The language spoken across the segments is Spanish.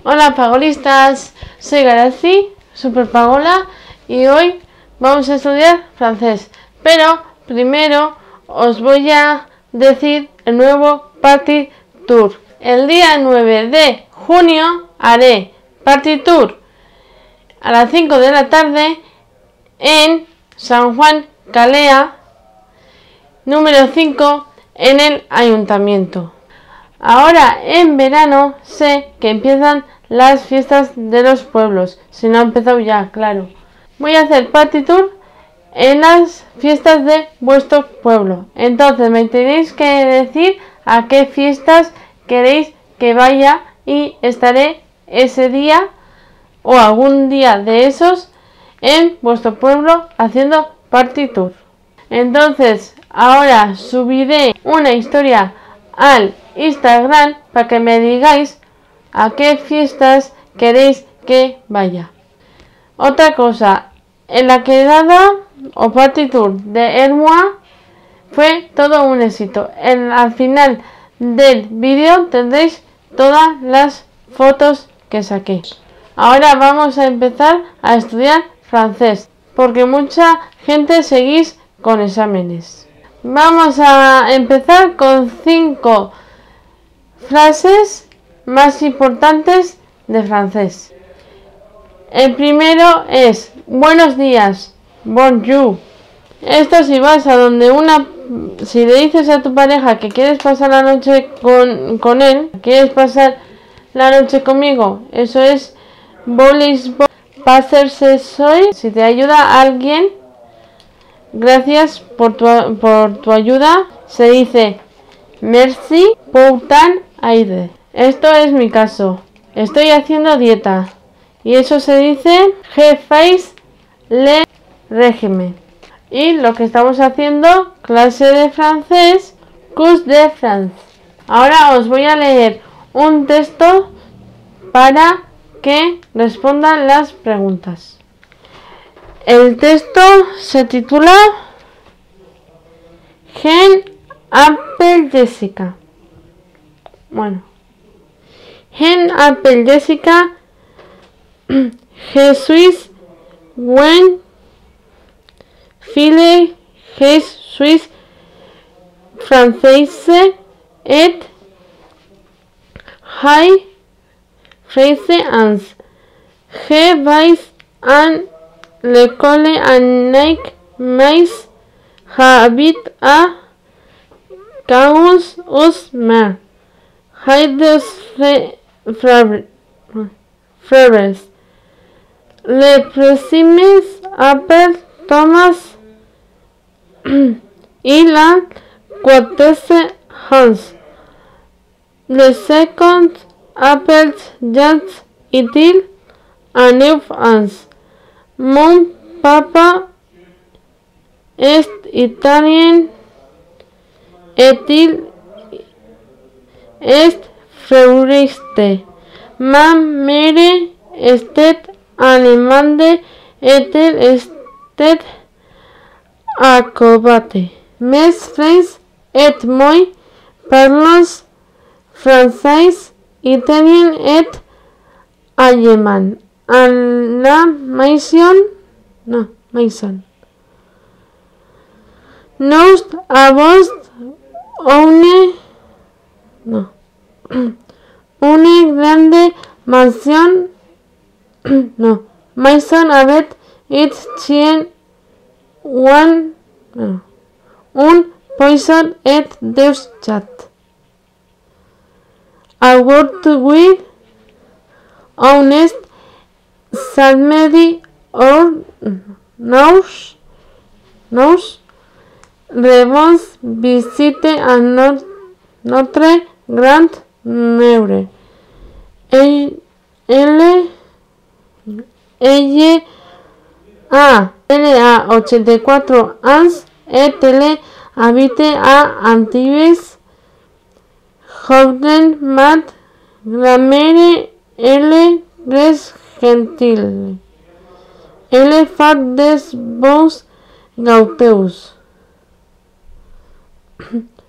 Hola pagolistas, soy Garazi, Super Pagola, y hoy vamos a estudiar francés. Pero primero os voy a decir el nuevo Party Tour. El día 9 de junio haré Party Tour a las 5 de la tarde en San Juan Calea, número 5, en el ayuntamiento. Ahora en verano sé que empiezan las fiestas de los pueblos. Si no ha empezado ya, claro. Voy a hacer Party Tour en las fiestas de vuestro pueblo. Entonces me tenéis que decir a qué fiestas queréis que vaya y estaré ese día o algún día de esos en vuestro pueblo haciendo Party Tour. Entonces ahora subiré una historia al Instagram para que me digáis a qué fiestas queréis que vaya. Otra cosa, en la quedada o Party Tour de Ermua fue todo un éxito. Al final del vídeo tendréis todas las fotos que saqué. Ahora vamos a empezar a estudiar francés, porque mucha gente seguís con exámenes. Vamos a empezar con 5 frases más importantes de francés. El primero es buenos días, bonjour. Esto si vas a donde si le dices a tu pareja que quieres pasar la noche con él, quieres pasar la noche conmigo, eso es voulez pasarse soy. Si te ayuda alguien, gracias por tu ayuda, se dice merci pour ton aide. Esto es mi caso. Estoy haciendo dieta. Y eso se dice je fais le régime. Y lo que estamos haciendo, clase de francés, cours de France. Ahora os voy a leer un texto para que respondan las preguntas. El texto se titula Je m'appelle Jessica. Bueno. Je m'appelle Jessica. Je suis une fille. Je suis française et j'ai 13 ans. Je vais à l'école avec mes j'habite à 15 ans. J'ai deux frères. Le premier s'appelle Thomas. Il a 14 ans. Le second s'appelle James. Il a 9 ans. Mon papa est italien et il est fleuriste. Ma mère était allemande et elle était acrobate. Mes frères et moi parlons français, italien et allemand. À la maison, nous avons une grande maison, maison avec un chien, un poisson et deux chats. Aujourd'hui, on est samedi or nous devons visiter à notre grand-mère. Elle a 84 ans et elle habite à Antibes. Joven mat, grand-mère, elle est très gentille. Elle fait des bons gâteaux.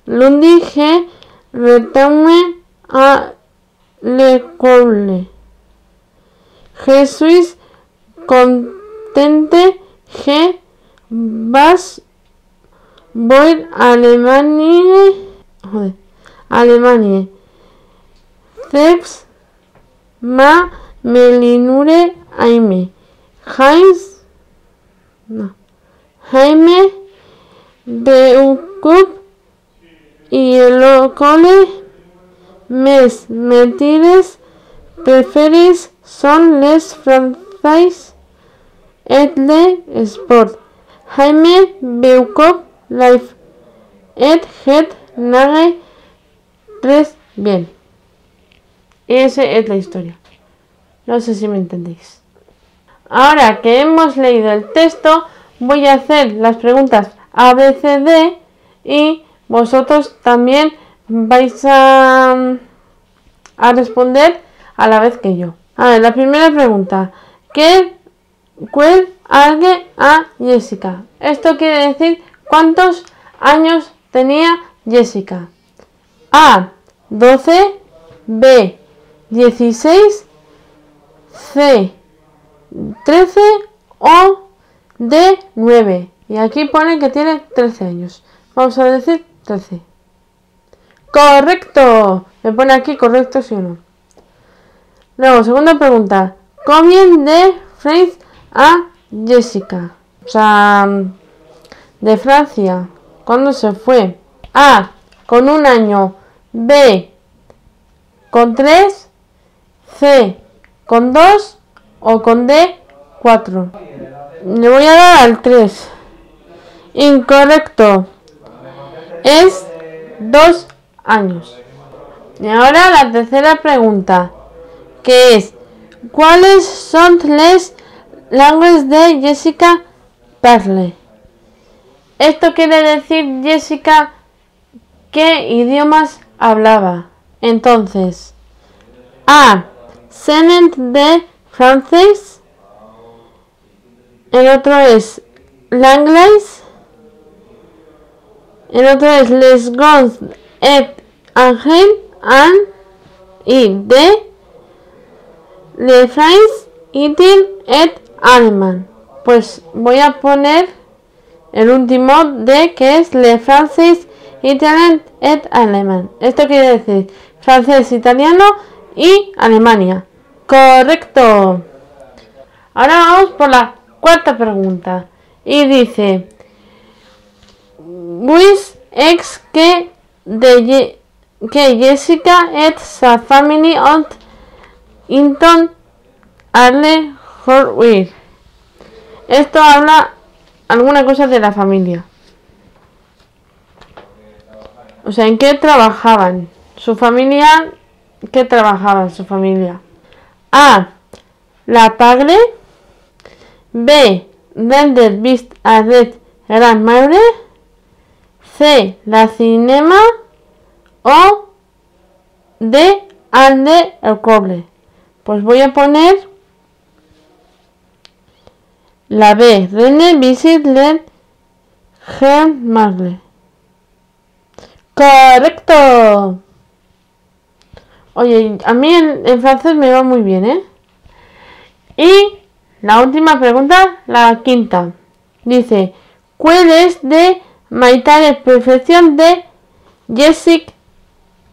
Lundi, je retourne à l'école. Je suis contente. Je vas voy a Alemania. Joder. Alemania. Zeps ma melinure aime. Heinz. No. Jaime Beucup y el cole mes metires preferis son les francais et le sport. Jaime Beucup life et het nage 3 bien. Esa es la historia. No sé si me entendéis. Ahora que hemos leído el texto, voy a hacer las preguntas A, B, C, D y vosotros también vais a responder a la vez que yo. A ver, la primera pregunta. ¿Cuál alguien a Jessica? Esto quiere decir cuántos años tenía Jessica. A, 12, B, 16, C, 13 o D, 9. Y aquí pone que tiene 13 años. Vamos a decir 13. ¡Correcto! Me pone aquí correcto, sí o no. Luego, segunda pregunta. Combien de France a Jessica? O sea, de Francia. ¿Cuándo se fue? A, con 1 año. B, con 3. C, con 2. O con D, 4. Le voy a dar al 3. Incorrecto. Es 2 años. Y ahora la tercera pregunta, que es ¿cuáles son les languages de Jessica parle? Esto quiere decir Jessica qué idiomas hablaba. Entonces, A, Senent de francés. El otro es l'anglais. El otro es les gons et angel y de le France, itin et allemand. Pues voy a poner el último de que es le francés, italien et allemand. Esto quiere decir francés, italiano y Alemania. Correcto. Ahora vamos por la cuarta pregunta. Y dice Luis ex que Jessica et sa famille ont Inton Arle Horwir. Esto habla alguna cosa de la familia. O sea, ¿en qué trabajaban? Su familia, ¿qué trabajaba su familia? A, la padre. B, vender vist a red gran madre. C, la cinema. O D, ande el cobre. Pues voy a poner la B, Rene visit le Gen Marle. ¡Correcto! Oye, a mí en francés me va muy bien, ¿eh? Y la última pregunta, la quinta. Dice, ¿cuál es de Maitare perfección de Jessica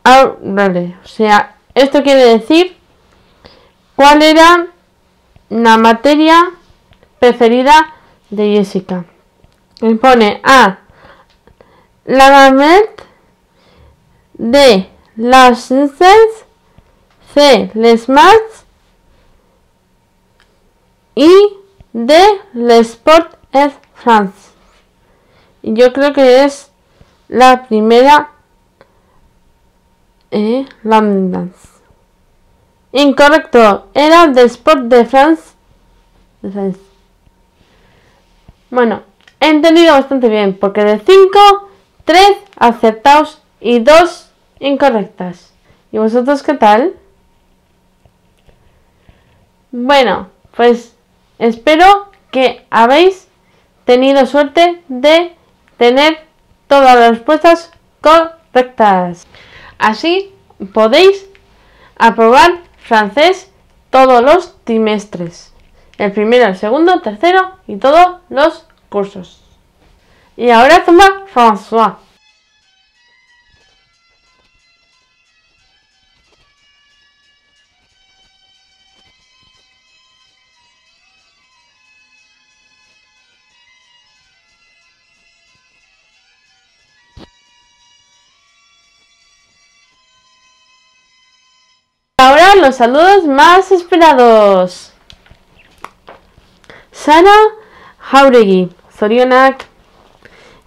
Aurale? O sea, esto quiere decir ¿cuál era la materia preferida de Jessica? Me pone A, la mamet. D, las ciencias. C, les maths. Y D, le sport et France. Y yo creo que es la primera dance. Incorrecto, era de Sport de France. Bueno, he entendido bastante bien, porque de 5, 3 acertados y 2 incorrectas. ¿Y vosotros qué tal? Bueno, pues espero que habéis tenido suerte de tener todas las respuestas correctas. Así podéis aprobar francés todos los trimestres. El primero, el segundo, tercero y todos los cursos. Y ahora toma François. Ahora los saludos más esperados. Sara Jauregui, Zorionak.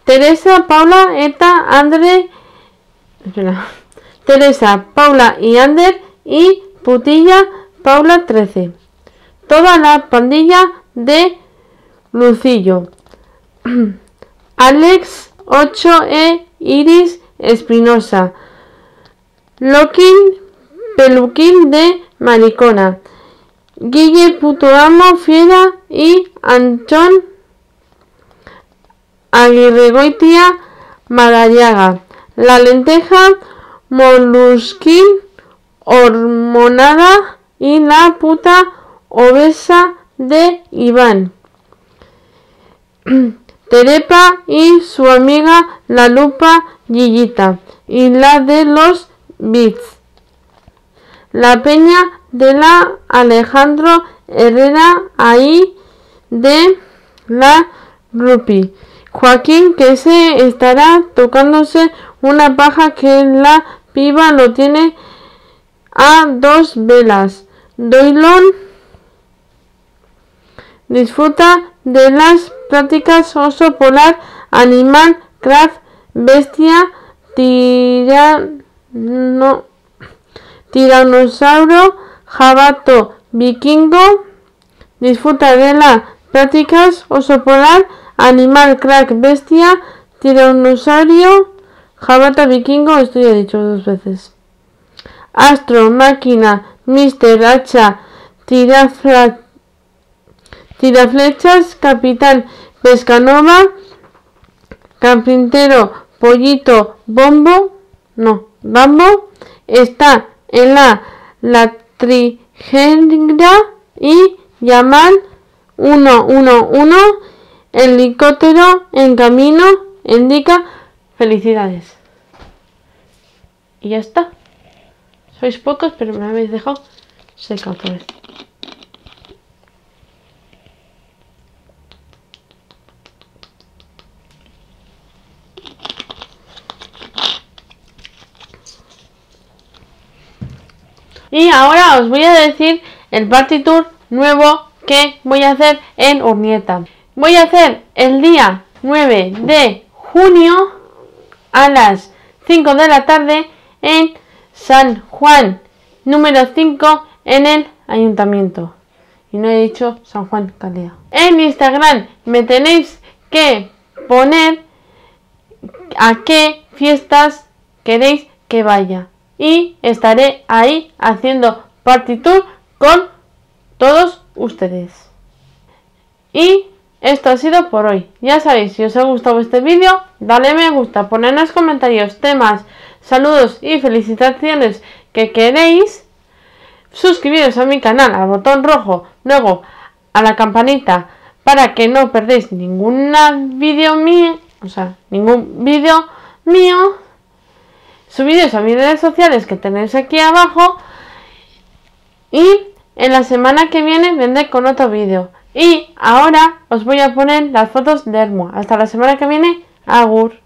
Teresa, Paula, Eta, Andre. Teresa, Paula y Ander y Putilla, Paula 13. Toda la pandilla de Lucillo. Alex 8E, Iris Espinosa. Lokin Peluquín de Maricona. Guille Puto Amo Fiera y Anchón Aguirregoitia Madariaga. La Lenteja Molusquín Hormonada y la puta obesa de Iván. Terepa y su amiga la Lupa Guillita y la de los Bits. La Peña de la Alejandro Herrera ahí de la Rupi. Joaquín que se estará tocándose una paja que la piba lo tiene a 2 velas. Doylon disfruta de las prácticas oso polar, animal, craft, bestia, tiranosaurio, jabato, vikingo. Disfruta de las prácticas oso polar, animal, crack, bestia, tiranosaurio, jabato, vikingo. Esto ya he dicho 2 veces. Astro, máquina, mister, hacha, tiraflechas, capitán, pescanova, carpintero, pollito, Bambo, está en la trigénera y llaman 111, helicóptero en camino, indica felicidades. Y ya está. Sois pocos, pero me habéis dejado seca otra vez. Y ahora os voy a decir el party tour nuevo que voy a hacer en Urnieta. Voy a hacer el día 9 de junio a las 5 de la tarde en San Juan, número 5 en el ayuntamiento. Y no he dicho San Juan Calea. En Instagram me tenéis que poner a qué fiestas queréis que vaya. Y estaré ahí haciendo party tour con todos ustedes. Y esto ha sido por hoy. Ya sabéis, si os ha gustado este vídeo, dale me gusta, poned en los comentarios temas, saludos y felicitaciones que queréis. Suscribiros a mi canal, al botón rojo, luego a la campanita para que no perdéis ningún vídeo mío. Subidos a mis redes sociales que tenéis aquí abajo. Y en la semana que viene vendré con otro vídeo. Y ahora os voy a poner las fotos de Hermo. Hasta la semana que viene. Agur.